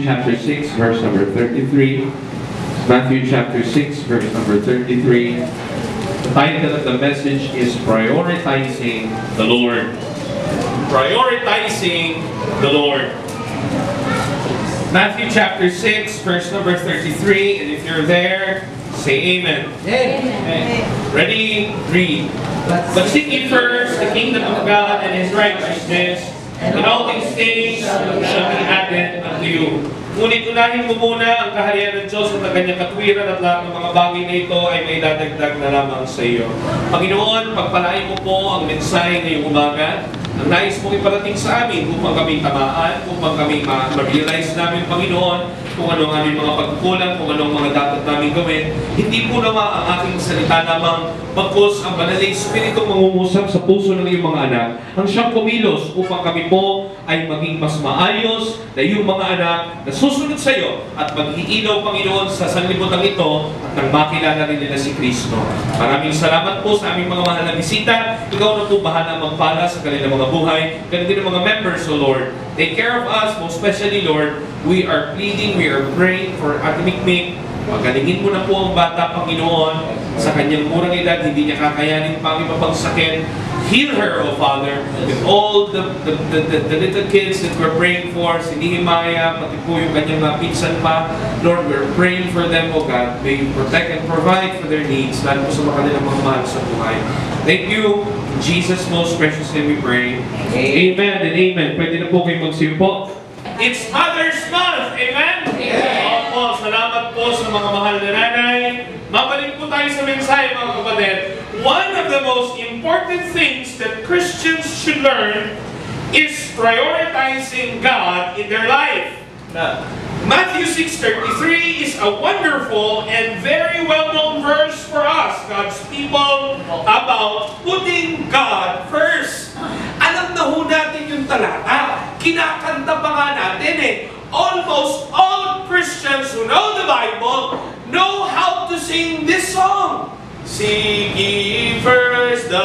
Chapter 6, verse number 33. Matthew chapter 6, verse number 33. The title of the message is Prioritizing the Lord. Prioritizing the Lord. Matthew chapter 6, verse number 33. And if you're there, say amen. Amen. Ready? Read. But seek ye first the kingdom of God and His righteousness, and all these things shall be added unto you. Ngunit unahin mo muna ang kaharian ng Diyos at ang kanyang katwiran at lahat ng mga bagay na ito ay may dadagdag na lamang sa iyo. Panginoon, pagpalain mo po ang mensahe ngayong umaga. Ang nais mong iparating sa amin upang kami tamaan, upang kami ma-realize namin, Panginoon, kung ano ang aming mga pagkukulang, kung ano ang mga dapat namin gawin. Hindi po naman ang aking salita lamang, bagkus ang Banal na Espiritu mangungusap sa puso ng iyong mga anak, ang siyang kumilos upang kami po ay maging mas maayos na iyong mga anak na susunod sa iyo at mag-iilaw, Panginoon, sa sanlibutan ito at nang makilala rin nila si Kristo. Maraming salamat po sa aming mga mahal na bisita. Ikaw na po bahala magpala sa kanilang mga buhay, kanilang mga members, O Lord. Take care of us, most especially, Lord. We are pleading, we are praying for Ate Mikmik. Pagalingin mo na po ang bata, Panginoon. Sa kanyang murang edad, hindi niya kakayanin pang ipapagsakit. Heal her, O Father, with all the little kids that we're praying for, si Nehemiah, pati po yung kanyang mga pinsan pa. Lord, we're praying for them, O God. May you protect and provide for their needs, lalo po sa mga kanilang mga mahal sa buhay. Thank you. In Jesus' most precious name we pray. Amen and amen. Pwede na po kayo magsimpo. It's Mother's Month. Amen? Opo, salamat po sa mga mahal na nanay. Mabalik po tayo sa mensahe, mga kapatid. One of the most important things that Christians should learn is prioritizing God in their life. Matthew 6:33 is a wonderful and very well-known verse for us, God's people, about putting God first. Alam na ho natin yung talata. Kinakanta pa nga natin eh. Almost all Christians who know the Bible know how to sing this song. Seek ye first the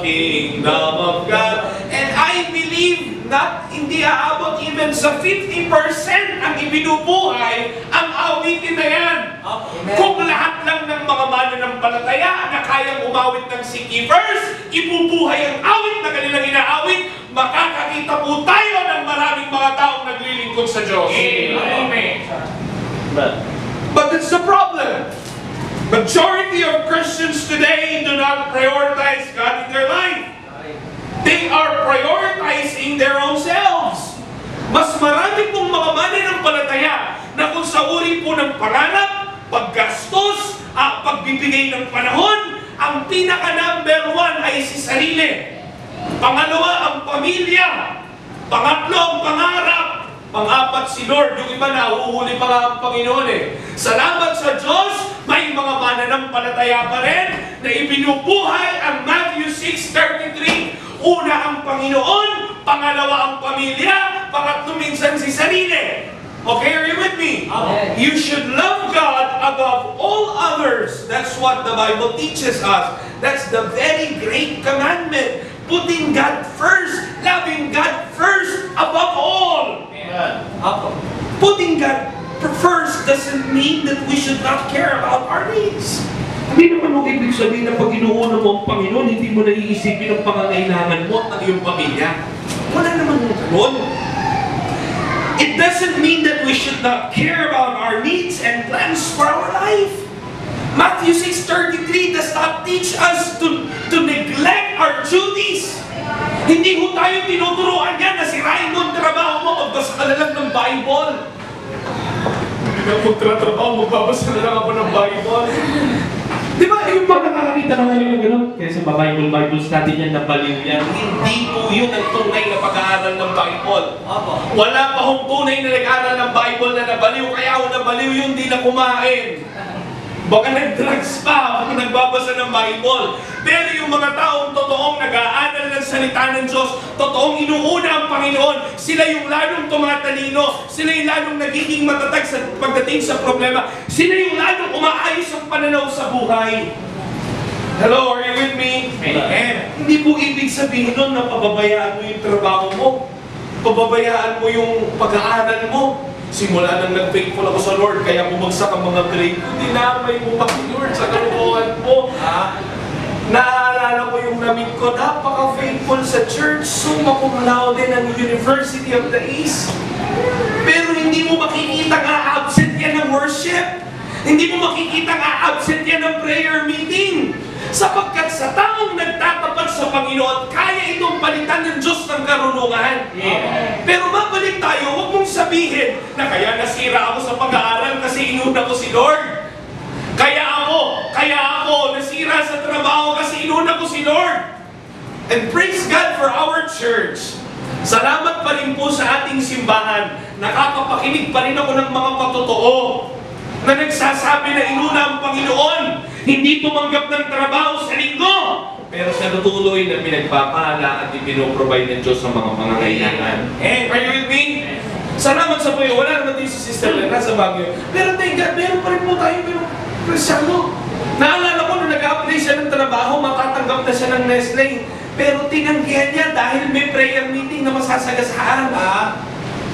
kingdom of God. And I believe hindi aabot even sa 50% ang ibinubuhay ang awitin na yan. Kung lahat lang ng mga mananampalataya na kayang umawit ng Seek ye first, ibubuhay ang awit na kanilang inaawit, makakakita po tayo ng maraming mga taong naglilingkod sa Diyos. Amen. But that's the problem. Majority of Christians today do not prioritize God in their life. They are prioritizing their own selves. Mas marami pong mga mananampalataya na kung sa uri po ng panganap, paggastos, pagbibigay ng panahon, ang pinaka-number one ay si sarili. Pangalawa, ang pamilya. Pangatlo, ang pangarap. Pang-apat, si Lord. Yung iba na, uuli pa nga ang Panginoon eh. Salamat sa Diyos, may mga mananampalataya pa rin na ibinubuhay ang Matthew 6:33. Una ang Panginoon, pangalawa ang pamilya, pangatlo minsan si sarili. Okay, are you with me? Amen. You should love God above all others. That's what the Bible teaches us. That's the very great commandment. Putting God first, loving God first above all. Amen. Putting God first doesn't mean that we should not care about our needs. Hindi naman ang ibig sabihin na pag inuuna mo ang Panginoon, hindi mo naiisipin ang pangangailangan mo at iyong pamilya. Wala naman yung ganun. It doesn't mean that we should not care about our needs and plans for our life. Matthew 6:33 does not teach us to neglect our duties. Hindi ho tayo tinuturuan yan na sirain mo ang trabaho mo, magbasa ka na lang ng Bible. Hindi na magtratrabaho, magbabasa na lang ako ng Bible. Di ba, yung mga nakakita na ngayon na gano'n? Kaya sa Bibles natin yan, nabaliw yan. Hindi po yun ang tunay na pag-aaral ng Bible. Wala pa hong tunay na nag-aaral ng Bible na nabaliw. Kaya ako nabaliw yun, di na kumain. Baka nag-drugs pa, baka nagbabasa ng Bible. Pero yung mga taong totoong nag-aaral ng salita ng Diyos, totoong inuuna ang Panginoon, sila yung lalong tumatalino, sila yung lalong nagiging matatag sa pagdating sa problema, sila yung lalong umaayos ang pananaw sa buhay. Hello, are you with me? Amen. Hindi po ibig sabihin nun na pababayaan mo yung trabaho mo, pababayaan mo yung pag-aaral mo. simula nang nag-faithful ako sa Lord, kaya bumagsak ang mga grade ko, dinamay mo pa, Lord, sa kalukuhan mo. Naaalala ko yung namit ko, napaka-faithful sa church, summa cum laude ng University of the East. Pero hindi mo makikita nga absent yan ng worship. Hindi mo makikita nga absent yan ng prayer meeting. Sapagkat sa taong nagtatapat sa Panginoon, kaya itong palitan ng Diyos ng karunungan. Pero mabalik tayo, huwag mong sabihin na kaya nasira ako sa pag-aaral kasi inuna ko si Lord. Kaya ako, nasira sa trabaho kasi inuna ko si Lord. And praise God for our church. Salamat pa rin po sa ating simbahan. Nakakapakinig pa rin ako ng mga patotoo na nagsasabi na inuna ang Panginoon, hindi tumanggap ng trabaho sa linggo. Pero siya natuloy na pinagpapala at ipinoprovide ng Diyos sa mga pangangailangan. Are you with me? Salamat sa Panginoon. Wala naman din si Sister Lena sa Baguio. Pero thank God, meron pa rin po tayo Kristyano. Naalala ko na nag-apply siya ng trabaho, matatanggap na siya ng Nestle. Pero tinanggihan niya dahil may prayer meeting na masasagasaan.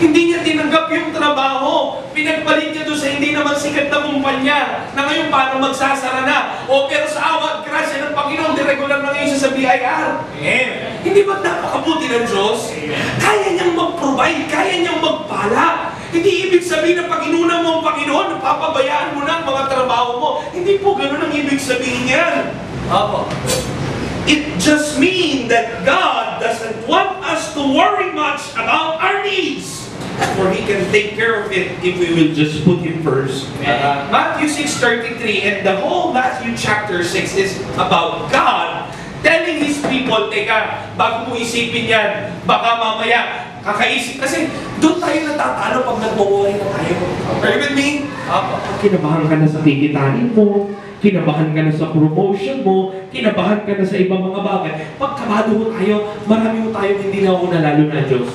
Hindi niya tinanggap yung trabaho. Pinagpalit niya doon sa hindi naman sikat na kumpanya na ngayon paano magsasara na. Pero sa awa at grasya ng Panginoon, regular na ngayon siya sa BIR. Hindi ba napakabuti ng Diyos? Kaya niyang mag-provide, kaya niyang magpala. Hindi ibig sabihin na pag inuna mo ang Panginoon, napapabayaan mo na ang mga trabaho mo. Hindi po ganun ang ibig sabihin yan. It just means that God doesn't want us to worry much about our needs. For He can take care of it if we will just put Him first. Matthew 6:33 and the whole Matthew chapter 6 is about God telling His people, teka, bago mo isipin yan, baka mamaya kakaisip. Kasi doon tayo natatalo pag nagmumuhay na tayo. Are you with me? Kinabahan ka na sa kikitanin mo, kinabahan ka na sa promotion mo, kinabahan ka na sa ibang mga bagay. Pag kabado mo tayo, marami mo tayo hindi nauna lalo na Diyos.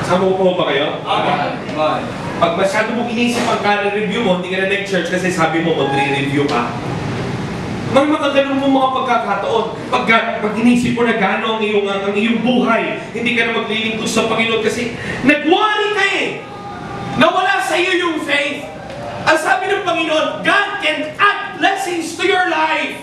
Sama ko ba kayo? Pag masyado mo inisip ang ka-review mo, hindi ka na nag-church kasi sabi mo magre-review ka. May mga ganun mo mga pagkakataon. Pag inisip mo na gano'n ang iyong buhay, hindi ka na maglilingkod sa Panginoon kasi nag-worry ka nawala sa iyo yung faith. Ang sabi ng Panginoon, God can add blessings to your life.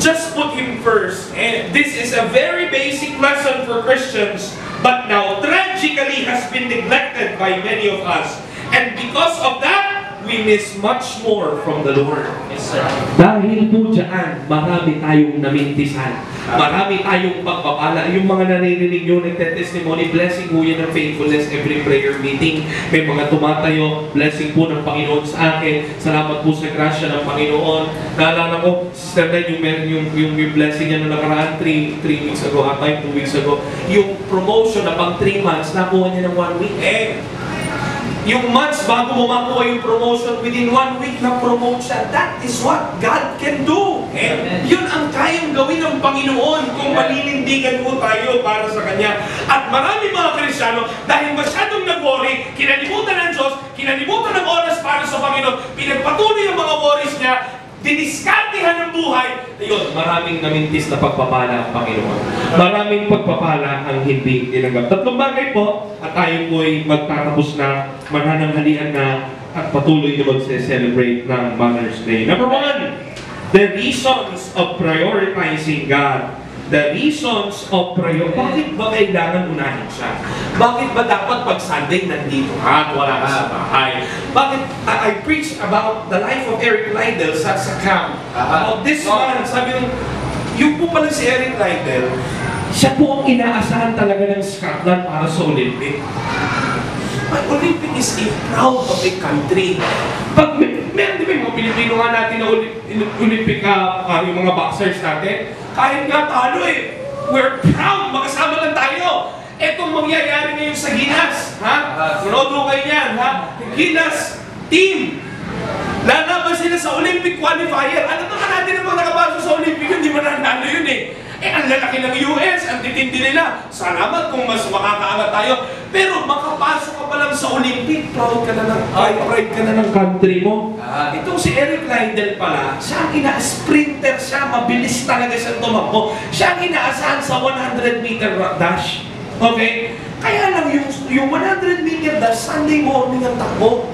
Just put Him first. And this is a very basic lesson for Christians, but now tragically has been neglected by many of us. And because of that, we miss much more from the Lord. Yes, sir. Dahil po dyan, marami tayong namintisan. Marami tayong pagpapala. Yung mga naririnig nyo, nagtetestimony, blessing po yan ng faithfulness every prayer meeting. May mga tumatayo, blessing po ng Panginoon sa akin. Salamat po sa grasya ng Panginoon. Naalala ko, Sister Len, yung blessing niya na nakaraan, 3 weeks ago, 2 weeks ago. Yung promotion na pang 3 months, nakuha niya ng 1 week. Yung months bago mo makuha yung promotion, within 1 week na promote siya. That is what God can do. Yun ang kayang gawin ng Panginoon kung malilindigan mo tayo para sa Kanya. At marami mga Kristyano, dahil masyadong nag-worry, kinalimutan ng Diyos, kinalimutan ng oras para sa Panginoon, pinagpatuloy ang mga worries niya, diniskartihan ng buhay. Ayun, maraming namintis na pagpapala ang Panginoon. Maraming pagpapala ang hindi tinanggap. 3 bagay po, at tayo po'y magtatapos na, manananghalian na, at patuloy na magse-celebrate ng Mother's Day. Number 1, the reasons of prioritizing God. The reasons of bakit ba kailangan unahin siya? Bakit ba dapat pag Sunday nandito ka at wala ka sa bahay? Bakit I preach about the life of Eric Liddell sa camp. About this man, sabi nung, yung po pala si Eric Liddell, siya po ang inaasahan talaga ng Scotland para sa Olympic. But Olympic is a proud of a country. Pag meron di ba yung mga Pilipino nga natin na Olympic yung mga boxers natin, kahit nga talo we're proud, makasama lang tayo. Etong mangyayari ngayon sa Ginas, Sunod kayo yan, Ginas team. Lalaban sila sa Olympic qualifier. Ano naman natin ang mga nakapasok sa Olympic, hindi mananalo yun ang lalaki ng US, ang titindi nila. Salamat kung mas makakaangat tayo. Pero makapasok ka pa lang sa Olympic, proud ka na pride ka na ng country mo. Itong si Eric Liddell pala, siya ang sprinter siya, mabilis talaga siya tumakbo. Siya ang inaasahan sa 100-meter dash. Okay? Kaya lang yung 100 meter dahil Sunday morning ang takbo.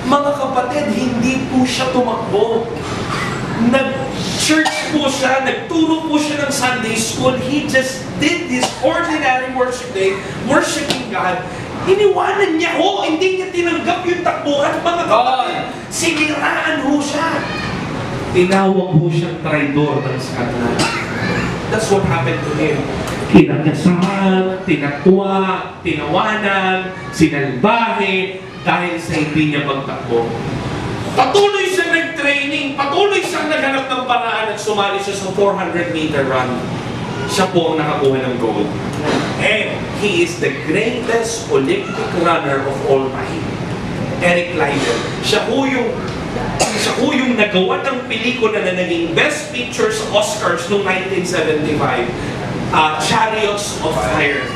Mga kapatid, hindi po siya tumakbo. Nag-church po siya, nagturo po siya ng Sunday school. He just did his ordinary worship day, worshiping God. Iniwanan niya ho, hindi niya tinanggap yung takbuhan. Mga kapatid, siniraan ho siya. Tinawag ho siyang traidor ng Satan. That's what happened to him. Kinakasahan, tinatwa, tinawanan, sinalbahe dahil sa hindi niya pagtakbo. Patuloy siyang nag-training, patuloy siyang naghanap ng paraan at sumali siya sa 400-meter run. Siya po ang nakakuha ng gold. And he is the greatest Olympic runner of all time. Eric Liddell. Siya po yung nagawa ng pelikula na naging Best Picture sa Oscars noong 1975. Chariots of Fire.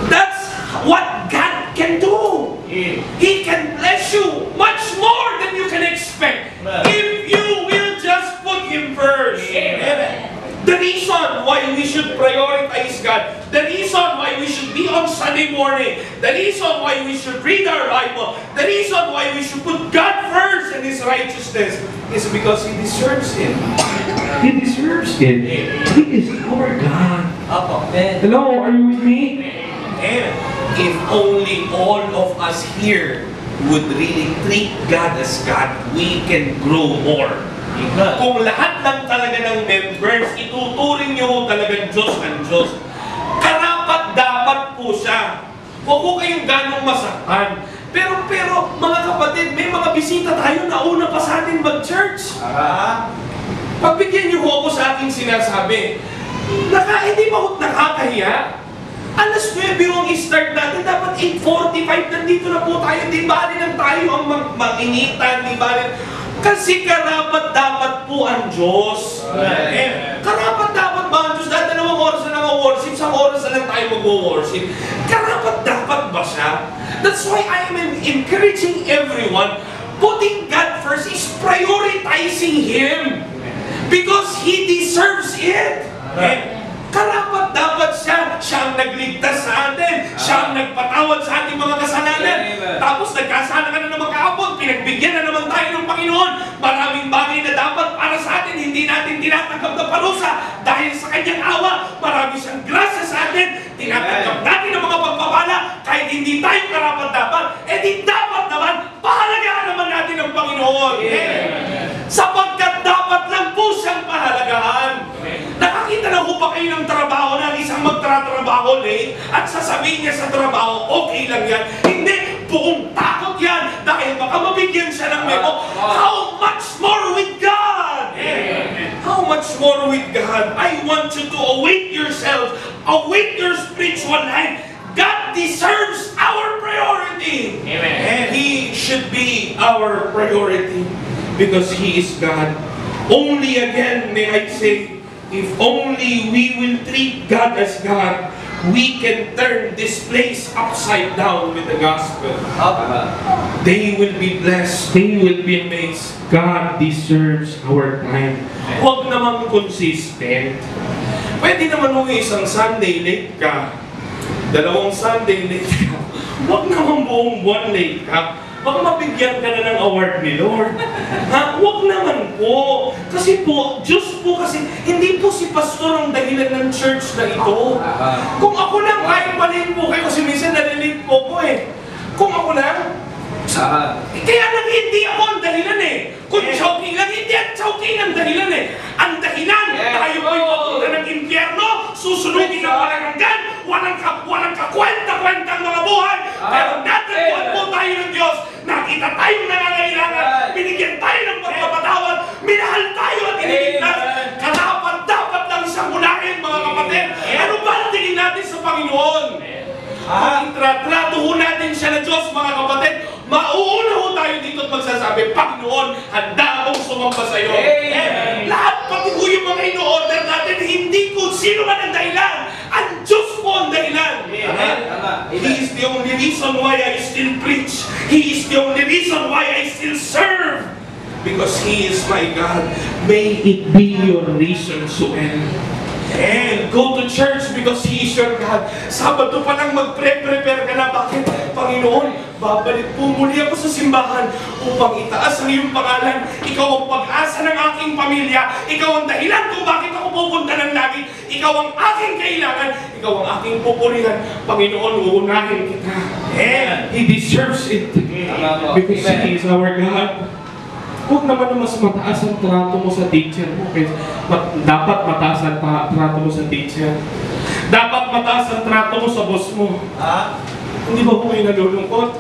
That's what God can do. He can bless you much more than you can expect if you will just put Him first. Amen. The reason why we should prioritize God, the reason why we should be on Sunday morning, the reason why we should read our Bible, the reason why we should put God first and His righteousness is because He deserves it. He deserves it. He is our God. Hello, are you with me? And if only all of us here would really treat God as God, we can grow more. Kung lahat lang talaga ng members, ituturing nyo talagang Diyos ang Diyos, karapat-dapat po siya. Huwag po kayong ganong masaktan. Pero, mga kapatid, may mga bisita tayo na una pa sa atin mag-church. Pagbigyan niyo ako sa aking sinasabi, hindi ba nakakahiya? Alas 9 yung i-start natin, dapat 8:45 nandito na po tayo. Di bali lang tayo ang mag-initan, di bali. Kasi karapat-dapat po ang Diyos. Karapat-dapat ba ang Diyos? Dahil 2 oras na worship, 1 oras na lang tayo mag-worship. Karapat-dapat ba siya? That's why I am encouraging everyone, putting God first is prioritizing Him. Because He deserves it. Karapat-dapat siya. Siya ang nagligtas sa atin. Siya ang nagpatawad sa ating mga kasalanan. Tapos nagkasala ka na naman kahapon. Pinagbigyan na naman tayo ng Panginoon. Maraming bagay na dapat para sa atin. Hindi natin tinatanggap na parusa. Dahil sa Kanyang awa, marami siyang grasya sa atin. Tinatanggap natin ang mga pagpapala. Kahit hindi tayo karapat-dapat, di dapat naman, pahalagahan naman natin ang Panginoon. Sapagkat dapat lang po siyang pahalagahan. Nakakita na ho ba kayo ng trabaho na isang magtratrabaho late at sasabihin niya sa trabaho, okay lang yan? Hindi, buong takot yan dahil baka mabigyan siya ng memo. How much more with God? How much more with God? I want you to awake yourself, awake your spiritual life. God deserves our priority. And He should be our priority because He is God. Only again, may I say, if only we will treat God as God, we can turn this place upside down with the gospel. They will be blessed. They will be amazed. God deserves our time. Huwag naman consistent. Pwede naman mo isang Sunday late ka, 2 Sunday late ka. Huwag naman buong buwan late ka. Baka mabigyan ka na ng award ni Lord. Huwag naman po. Kasi po, Diyos po kasi, hindi po si pastor ang dahilan ng church na ito. Kung ako lang, kahit maliit po kayo, kasi minsan nalilate po po Kung ako lang, kaya lang hindi ako ang dahilan Kung Chowking lang, hindi ang Chowking ang dahilan Ang dahilan, tayo po'y papunta ng impyerno, susunugin ng walang hanggan, walang kakwenta-kwentang mga buhay. Pero natagpuan po tayo ng Diyos. Nakita tayong nangangailangan, binigyan tayo ng pagpapatawad, minahal tayo at iniligtas. Dapat lang siyang unahin, mga kapatid. Ano ba ang tingin natin sa Panginoon? Kung itratrato ho natin siya na Diyos, mga kapatid, mauuna ho tayo dito at magsasabi, Panginoon, handa akong sumamba sa iyo. Lahat pati ho yung mga ino-order natin, hindi kung sino man ang dahilan. Ang Diyos po ang dahilan. He is the only reason why I still preach. He is the only reason why I still serve. Because He is my God. May it be your reason to end. And go to church because He is your God. Sabado pa lang mag-prepare ka na. Bakit? Panginoon, babalik po muli ako sa simbahan upang itaas ang iyong pangalan. Ikaw ang pag-asa ng aking pamilya. Ikaw ang dahilan kung bakit ako pupunta ng langit. Ikaw ang aking kailangan. Ikaw ang aking pupurihan. Panginoon, uunahin kita. And He deserves it. Because He is our God. Huwag naman na mas mataas ang trato mo sa teacher mo. Dapat mataas ang trato mo sa teacher. Dapat mataas ang trato mo sa boss mo. Hindi ba po kayo nalulungkot?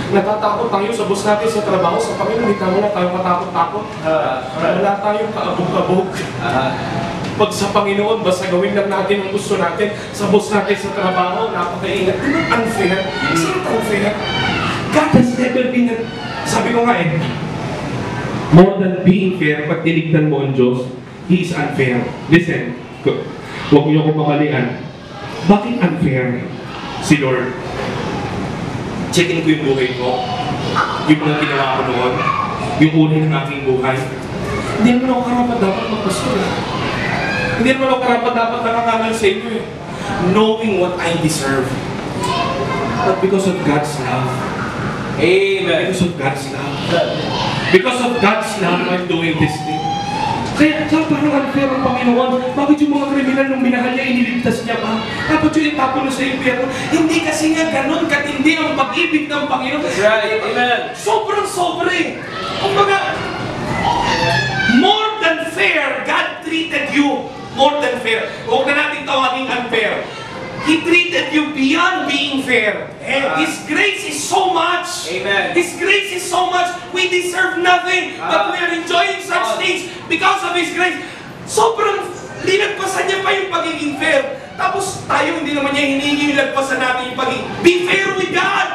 Natatakot tayo sa boss natin sa trabaho, sa Panginoon. Hindi na tayo matakot-takot. Wala tayong kaabog-abog. Pag sa Panginoon, basta gawin lang natin ang gusto natin. Sa boss natin sa trabaho, napakaingat. Di ba unfair? Is it unfair? God has never been sabi ko nga more than being fair, pag tinignan mo ang Diyos, He is unfair. Listen, huwag niyo ko mamalian. Bakit unfair si Lord? Checkin ko yung buhay ko, yung mga ginawa ko noon, yung uri ng aking buhay. Hindi naman ako karapat dapat magpastor. Hindi naman ako karapat dapat nakangangal sa inyo knowing what I deserve. But because of God's love. Amen. Because of God's love. Because of God's love, I'm doing this thing. Kaya parang unfair ang Panginoon. Bakit yung mga kriminal nung minahal niya, iniligtas niya pa? Dapat yung itapon na sa impyerno. Hindi kasi nga ganun katindi ang pag-ibig ng Panginoon. That's right. Amen. Sobrang-sobra eh. Kumbaga, more than fair, God treated you. More than fair. Huwag na natin tawagin unfair. He treated you beyond being fair. And His grace is so much. Amen. His grace is so much. We deserve nothing. But we are enjoying such things because of His grace. Sobrang linagpasan niya pa yung pagiging fair. Tapos tayo hindi naman niya hinihingi yung lagpasan natin yung pagiging be fair with God.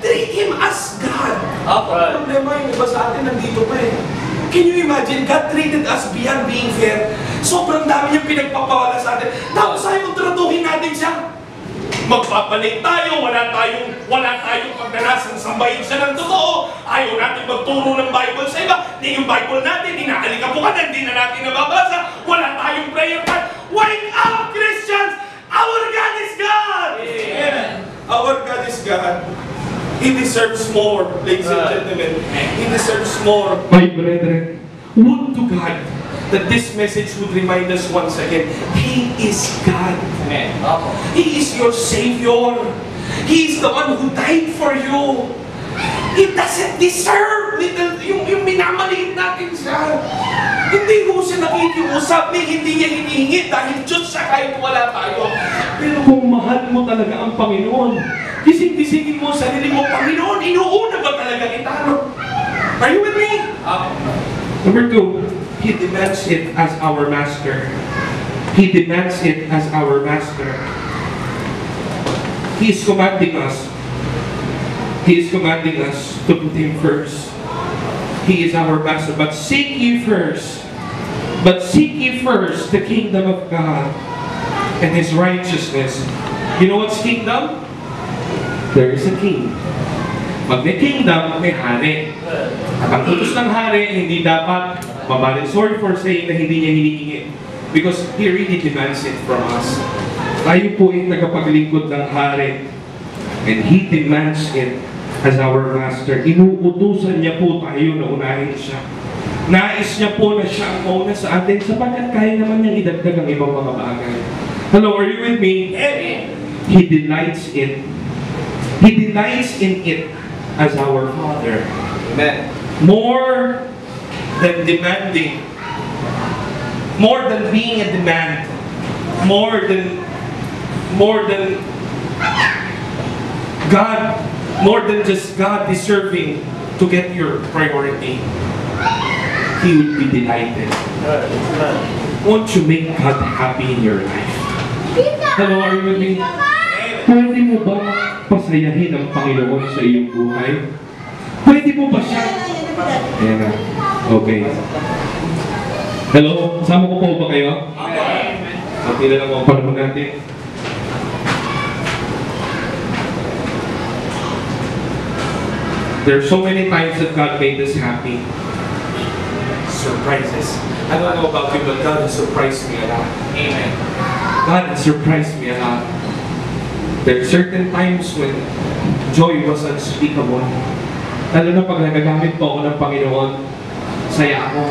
Treat Him as God. Ang problema yung iba sa atin nandito pa eh. Can you imagine? God treated us beyond being fair. Sobrang dami niyang pinagpapawala sa atin. Tapos ayaw tratuhin natin siya. Magpapalit tayo, wala tayong pagdanasang sambahin siya ng totoo. Ayaw natin magturo ng Bible sa iba. Yung Bible natin, inaalikabukan, hindi na natin nababasa. Wala tayong prayer time. Wake up, Christians! Our God is God! Amen. Our God is God. He deserves more, ladies and gentlemen. He deserves more. My brethren, would to God that this message would remind us once again, He is God. Amen. He is your Savior. He is the one who died for you. He doesn't deserve yung minamaliit natin siya. Hindi mo siya nakikiusap, hindi niya hinihingi dahil Diyos siya kahit wala tayo. Pero kung mahal mo talaga ang Panginoon, kising-kisingin mo sa sarili mo, Panginoon, inuuna ba talaga kita? Are you with me? Number 2, He demands it as our Master. He demands it as our Master. He is commanding us. He is commanding us to put Him first. He is our Master. But seek ye first the kingdom of God and His righteousness. You know what's kingdom? There is a king. Pag may kingdom, may hari. At ang utos ng hari, hindi dapat mabalin. Sorry for saying na hindi niya hinihingi. Because He really demands it from us. Tayo po ay tagapaglingkod ng hari. And He demands it as our Master. Inuutusan niya po tayo na unahin siya. Nais niya po na siya ang mauna sa atin sapagkat kaya naman niyang idagdag ang ibang mga bagay. Hello, are you with me? He delights in it as our Father. Amen. More than demanding, more than being a demand, more than God, more than just God deserving to get your priority. He will be delighted. Won't you make God happy in your life? Hello, are you with me? Pwede mo ba pasayahin ang Panginoon sa iyong buhay? Pwede mo ba siya? Ayan na. Okay. Hello? Sama ko po ba kayo? Okay na lang ang panahon natin. There are so many times that God made us happy. surprises. I don't know about you, but God has surprised me a lot. Amen. God has surprised me a lot. There are certain times when joy was unspeakable. Lalo na pag nagagamit po ako ng Panginoon, saya ako.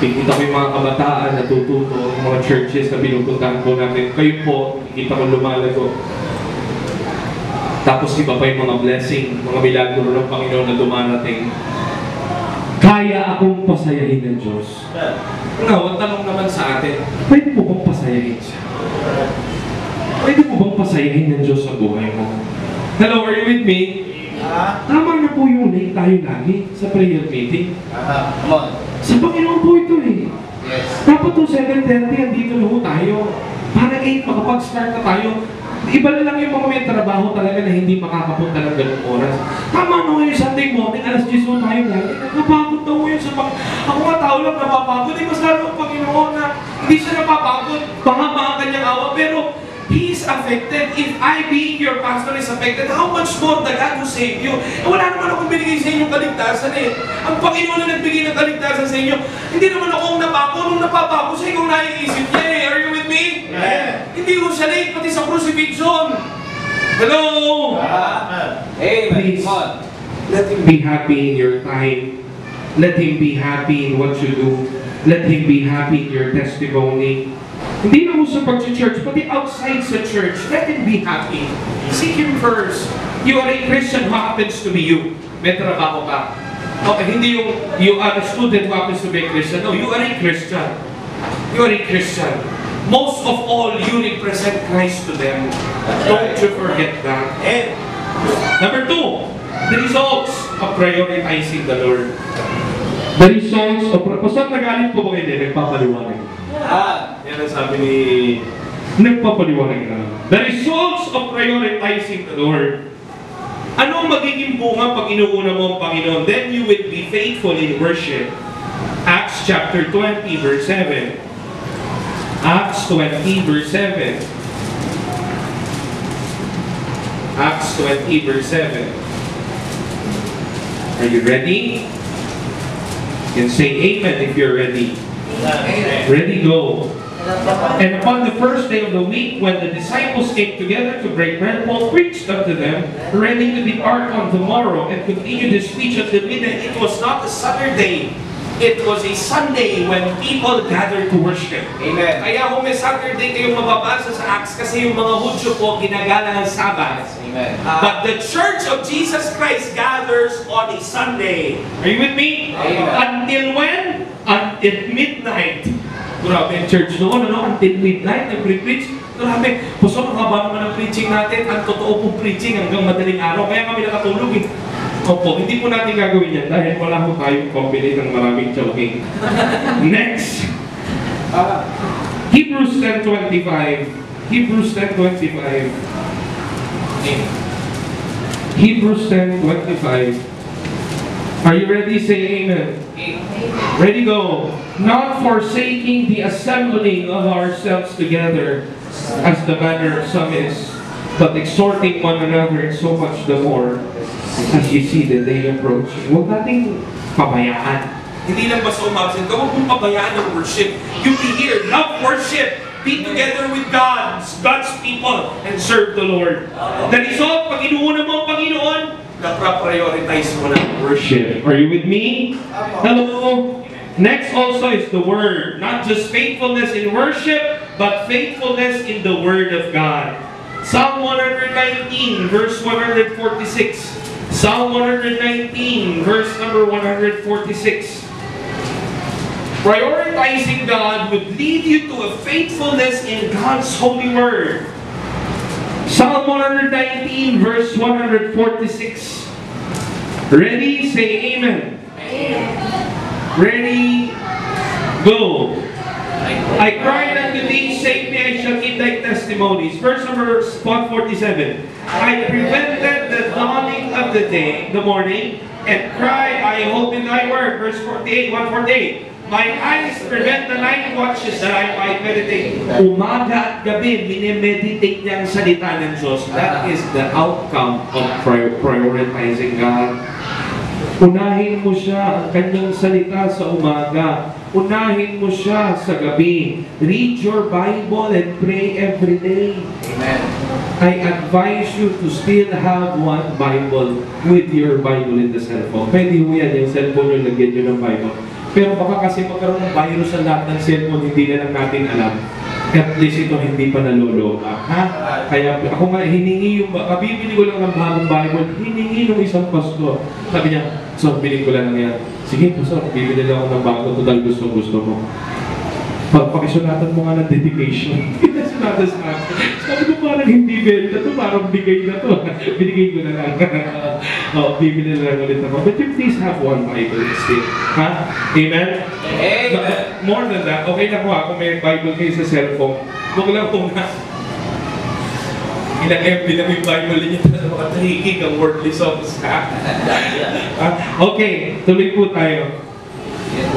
Kikita ko yung mga kabataan, natututo, yung mga churches na pinupuntahan po namin. Kayo po, kikita ko lumalago. Tapos iba pa yung mga blessing, mga milagro ng Panginoon na dumarating. Kaya akong pasayahin ng Diyos. Ngaw, ang tanong naman sa atin, pwede mo bang pasayahin siya? Pwede mo bang pasayahin ng Diyos sa buhay mo? Hello, are you with me? Tama na po yung late tayo lagi sa prayer meeting. Come on. Sa Panginoon po ito eh. Yes. Dapat po 7:30 andito na po tayo. Para 8 makapag-start na tayo. Iba na lang yung mga may trabaho talaga na hindi makakapunta ng ganung oras. Tama no, yung Sunday morning, alas 10 tayo lagi. Napapagod daw yun sa pag... Ako nga tao lang napapagod. Eh, mas lalo ang Panginoon na hindi siya napapagod. Baka mga kanyang awa. Pero He is affected. If I being your pastor is affected, how much more the God who saved you? Eh, wala naman akong binigay sa inyong kaligtasan eh. Ang Panginoon na nagbigay ng kaligtasan sa inyo. Hindi naman ako napako. Nung napapako siya, ikaw naiisip niya eh. Are you with me? Yeah. Hindi ko siya late, pati sa crucifixion. Hello? Amen. Please, Come on. let Him be happy in your time. Let Him be happy in what you do. Let Him be happy in your testimony. Hindi na mo sa pag-church, pati outside sa church, let Him be happy. Seek Him first. You are a Christian who happens to be you. May trabaho ka. Okay, hindi yung you are a student who happens to be a Christian. No, you are a Christian. You are a Christian. Most of all, you represent Christ to them. Don't you forget that. And number 2, the results of prioritizing the Lord. The results of... Pasang nagalit po ba kayo din? Nagpapaliwanag. Yan ang sabi ni... Nagpapaliwanag na. The results of prioritizing the Lord. Ano ang magiging bunga pag inuuna mo ang Panginoon? Then you will be faithful in worship. Acts chapter 20 verse 7. Acts 20 verse 7. Acts 20 verse 7. Are you ready? You can say amen if you're ready. Ready, go. And upon the first day of the week, when the disciples came together to break bread, Paul preached unto them, ready to depart on the morrow, and continued his speech until midnight. It was not a Saturday. It was a Sunday when people gathered to worship. Amen. Kaya kung may Saturday kayong mababasa sa Acts, kasi yung mga Hudyo po ginagala ng Sabbath. Amen. But the Church of Jesus Christ gathers on a Sunday. Are you with me? Amen. Until when? Until midnight. Grabe yung church noon, ano? Until midnight, nag-preach. Grabe. Puso, ang haba naman ang preaching natin. Ang totoo pong preaching hanggang madaling araw. Kaya kami nakatulog eh. Opo, hindi po natin gagawin yan dahil wala po tayong combinate ng maraming choking. Next. Hebrews 10:25. Hebrews 10:25. Hebrews 10:25. Are you ready? Say amen. Ready, go. Not forsaking the assembling of ourselves together, as the manner of some is, but exhorting one another, and so much the more, as you see the day approaching. Huwag nating pabayaan. Hindi lang basta umabsent ka, huwag mong pabayaan ng worship. You be here, love worship. Be together with God, God's people, and serve the Lord. The result, pag inuuna mo ang Panginoon, napraprioritize mo na worship. Are you with me? Hello? Next also is the Word. Not just faithfulness in worship, but faithfulness in the Word of God. Psalm 119, verse 146. Psalm 119, verse number 146. Prioritizing God would lead you to a faithfulness in God's holy Word. Psalm 119, verse 146. Ready? Say amen. Amen. Ready? Go. I cried unto thee, save me, I shall give thy testimonies. Verse number 147. I prevented the dawning of the day, the morning, and cried, I hope in thy word. Verse 48, 148. My eyes prevent the night watches that I might meditate. Umaga at gabi, minimeditate niya ang salita ng Diyos. That is the outcome of prioritizing God. Unahin mo siya ang kanyang salita sa umaga. Unahin mo siya sa gabi. Read your Bible and pray every day. Amen. I advise you to still have one Bible with your Bible in the cellphone. Pwede mo yan, yung cellphone yung lagyan nyo ng Bible. Pero baka kasi magkaroon ng virus sa lahat ng cellphone, hindi na lang natin alam. At least ito hindi pa naloloba. Ha? Kaya ako nga, hiningi yung, kabibili ko lang ng bagong Bible, hiningi ng isang pastor. Sabi niya, so, bilhin ko lang yan. Sige, pastor, bibili lang ako ng bago, total gusto mo. Pakisunatan mo nga ng dedication. Pinasunatan sa akin. Sabi ko parang hindi benta to, parang bigay na to. Binigay ko na lang. Bibili na lang ulit ako. But you please have one Bible still. Ha? Amen? Amen. More than that, okay na po kung may Bible kayo sa cellphone. Huwag lang po na ina-MB na yung Bible niya sa mga tahikig ang worldly songs. Ha? Okay, tuloy po tayo.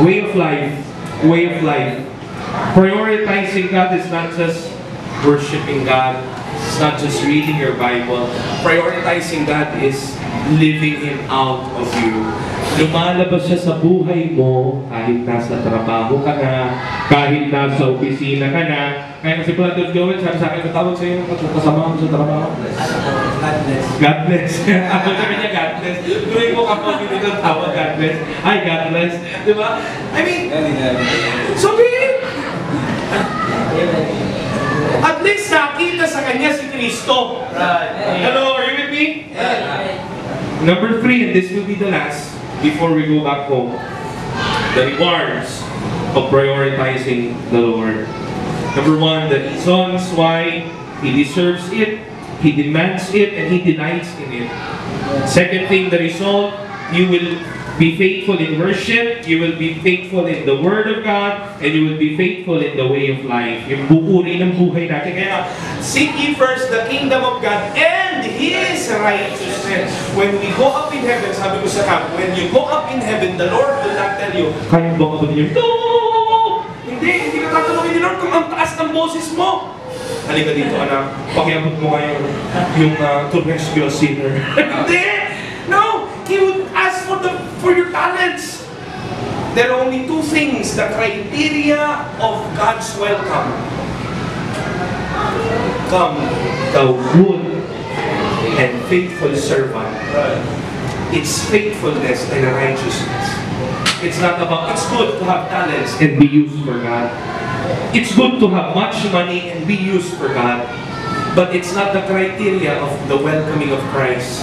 Way of life. Way of life. Prioritizing God is not just worshiping God. It's not just reading your Bible. Prioritizing God is living Him out of you. Lumalabas siya sa buhay mo kahit nasa trabaho ka na, kahit nasa opisina ka na. Kaya kasi Brother Joel, sabi sa akin, tawag sa'yo ng kasama mo sa trabaho. God bless. God bless. Ako sabi niya, God bless. Tuloy mo kapag hindi ng tawag, God bless. Ay, God bless. Diba? I mean, sabihin, at least nakita sa kanya si Kristo. Hello, are you with me? Number 3, and this will be the last before we go back home. The rewards of prioritizing the Lord. Number 1, the reasons why He deserves it, He demands it, and He delights in it. Second thing, the result, you will be faithful in worship, you will be faithful in the Word of God, and you will be faithful in the way of life. Yung buuri ng buhay natin. Kaya, seek ye first the kingdom of God and His righteousness. When we go up in heaven, sabi ko sa camp, when you go up in heaven, the Lord will not tell you, kaya ba ka ba niyo? No! Hindi ka tatanungin ni Lord kung ang taas ng boses mo. Halika dito, anak. Pakiabot mo ngayon yung to rescue a sinner. Hindi! No! He would ask for your talents. There are only 2 things, the criteria of God's welcome. Come, thou good and faithful servant. It's faithfulness and righteousness. It's not about, it's good to have talents and be used for God. It's good to have much money and be used for God. But it's not the criteria of the welcoming of Christ.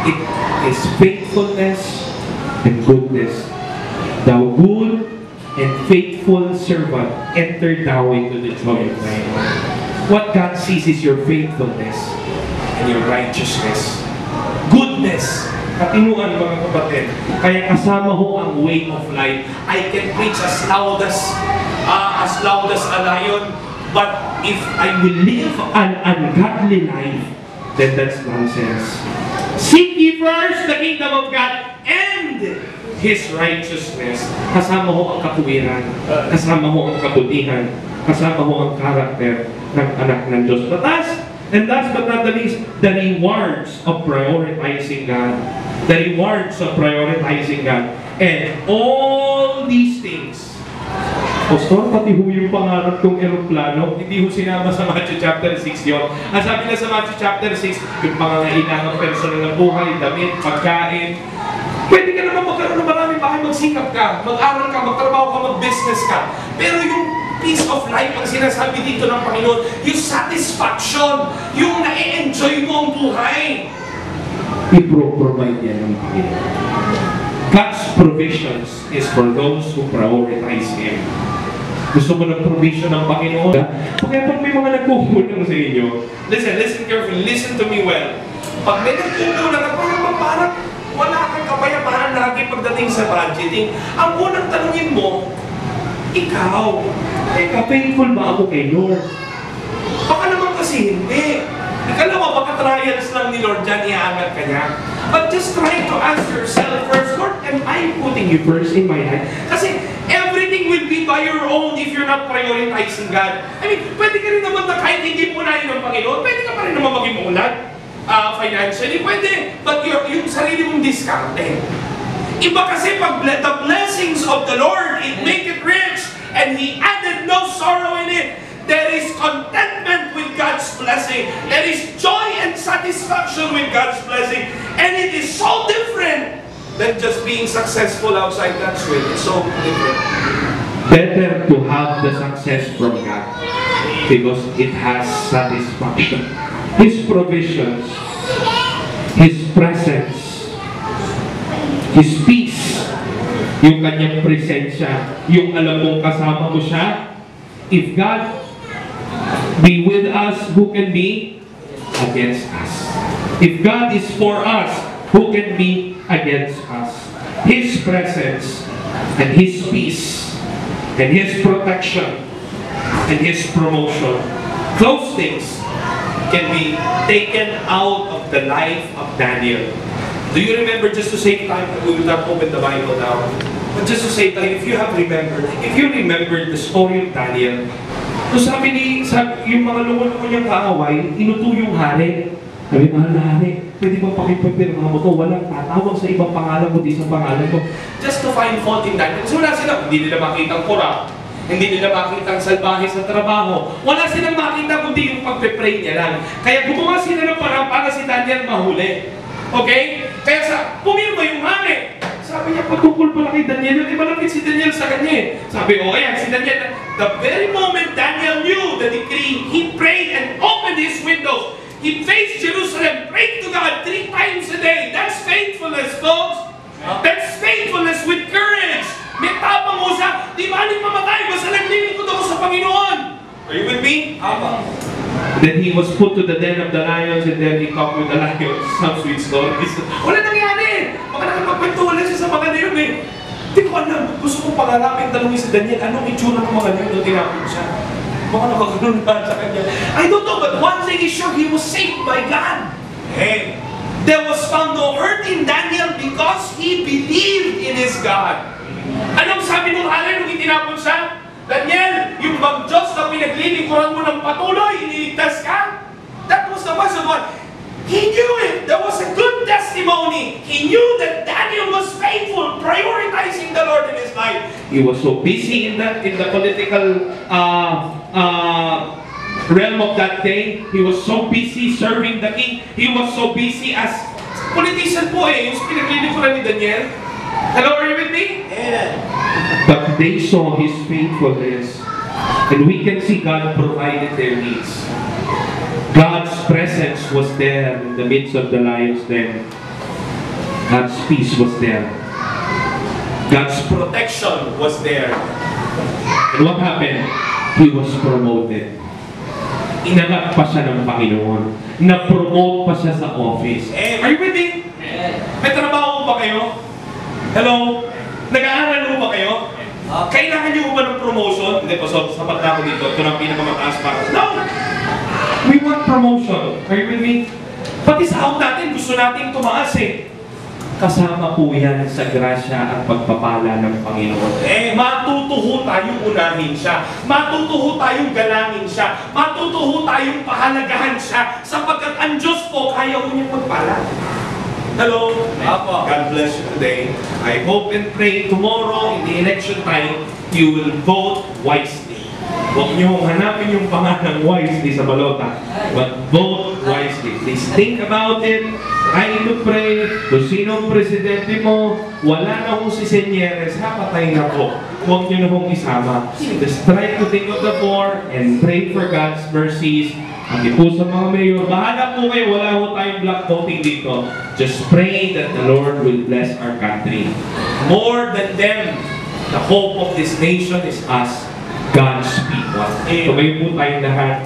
It is faithfulness and goodness. Thou good and faithful servant, enter thou into the joy of thy Lord. What God sees is your faithfulness and your righteousness. Goodness. Katinuan mga kapatid. Kaya kasama ho ang way of life. I can preach as loud as a lion, but if I will live an ungodly life, then that's nonsense. Seek ye first the kingdom of God and His righteousness. Kasama ho ang katuwiran. Kasama ho ang kabutihan. Kasama ho ang karakter ng anak ng Diyos. But last but not the least, the rewards of prioritizing God. The rewards of prioritizing God. And all these things, Pastor, pati ho yung pangarap kong eroplano, hindi ho sinama sa Matthew chapter 6 yun. Ang sabi na sa Matthew chapter 6, yung pangangailangang personal ng buhay, damit, pagkain. Pwede ka naman magkaroon ng maraming bahay, magsikap ka, mag-aral ka, magtrabaho ka, mag-business ka. Pero yung peace of life ang sinasabi dito ng Panginoon, yung satisfaction, yung na-enjoy mo ang buhay. I-provide yan ng Panginoon. God's provisions is for those who prioritize Him. Gusto mo ng provision ng Panginoon? Kaya pag may mga nagkukulang sa inyo, listen carefully, listen to me well. Pag may nagkukulang at parang wala kang kapayapaan lagi pagdating sa budgeting, ang unang tanungin mo, ikaw, faithful ba ako kay Lord? Baka naman kasi hindi. Ikalawa, baka trials lang ni Lord dyan, iaangat ka niya. But just try to ask yourself first, Lord, am I putting you first in my life? Kasi everything will be by your own if you're not prioritizing God. I mean, pwede ka rin naman na kahit hindi mo unahin ng Panginoon, pwede ka pa rin naman maging ulan financially, pwede. But yung sarili mong diskarte. Iba kasi pag the blessings of the Lord, it make it rich, and He added no sorrow in it. There is contentment with God's blessing. There is joy and satisfaction with God's blessing. And it is so different than just being successful outside God's will. It's so different. Better to have the success from God because it has satisfaction. His provisions, His presence, His peace, yung kanyang presensya, yung alam mong kasama mo siya. If God be with us, who can be against us? If God is for us, who can be against us? His presence and His peace and His protection and His promotion, those things can be taken out of the life of Daniel. Do you remember, just to save time, we will not open the Bible now, but just to save time, if you remember the story of Daniel, so sabi yung mga lungo-lungo niyang kaaway, inuto yung hari. Sabi, mahal na hari, pwede bang pakipagpirma mo to? Walang tatawag sa ibang pangalan mo, di sa pangalan mo. Just to find fault in Daniel. So wala sila, hindi nila makitang corrupt, hindi nila makitang salbahe sa trabaho. Wala silang makita kundi yung pagpe-pray niya lang. Kaya gumawa sila ng parang para si Daniel mahuli. Okay? Kaya pumirma yung hari. Sabi niya, patungkol pala kay Daniel, di malapit si Daniel sa kanya. Sabi, ayan, si Daniel, the very moment Daniel knew the decree, he prayed and opened his windows. He faced Jerusalem, prayed to God 3 times a day. That's faithfulness, folks. That's faithfulness with courage. May tapang mo siya, di ba mamatay, basta naglilingkod ako sa Panginoon. Are you with me? Then he was put to the den of the lions, and then he talked with the lions. Some sweet stories. Wala nangyari! Baka nakapagpagtuhan lang siya sa mga leon eh. Hindi ko alam. Gusto kong pangarapin, tanongin si Daniel, anong itsura ng mga leon nung tinapin siya? Baka nakakaroon na sa kanya. I don't know, but one thing is sure, he was saved by God. Hey, there was found no hurt in Daniel because he believed in his God. Anong sabi nung hari nung itinapon siya? Daniel, yung bang Diyos na pinaglilingkuran mo ng patuloy, iniligtas ka? That was the first one. He knew it. There was a good testimony. He knew that Daniel was faithful, prioritizing the Lord in his life. He was so busy in the political realm of that day. He was so busy serving the king. He was so busy as politician po eh, yung pinaglilingkuran ni Daniel. Hello, are you with me? But they saw his faithfulness, and we can see God provided their needs. God's presence was there in the midst of the lions den. God's peace was there. God's protection was there. And what happened? He was promoted. Inangat pa siya ng Panginoon. Na-promote pa siya sa office. Are you with me? May trabaho ba kayo? Hello? Nag-aaral ba kayo? Kailangan niyo ba ng promotion? Hindi po, sapat na ako dito. Ito na ang pinakamataas para sa... No! We want promotion. Are you with me? Pati sa out natin, gusto nating tumaas eh. Kasama po yan sa grasya at pagpapala ng Panginoon. Matutuho tayong unahin siya. Matutuho tayong galangin siya. Matutuho tayong pahalagahan siya. Sapagkat ang Diyos po, kaya ko niyang magpala. Hello. God bless you today. I hope and pray tomorrow in the election time, you will vote wisely. Huwag niyo hanapin yung pangalang wisely sa balota, but vote wisely. Please think about it. Try to pray. Kung sinong presidente mo, wala na kong si Senyeres, patay na po. Huwag niyo na kong isama. Just try to think of the poor and pray for God's mercies. Hindi po sa mga mayor, bahala po kayo, wala po tayong black voting dito. Just pray that the Lord will bless our country. More than them, the hope of this nation is us, God's people. Tumayo po tayong lahat.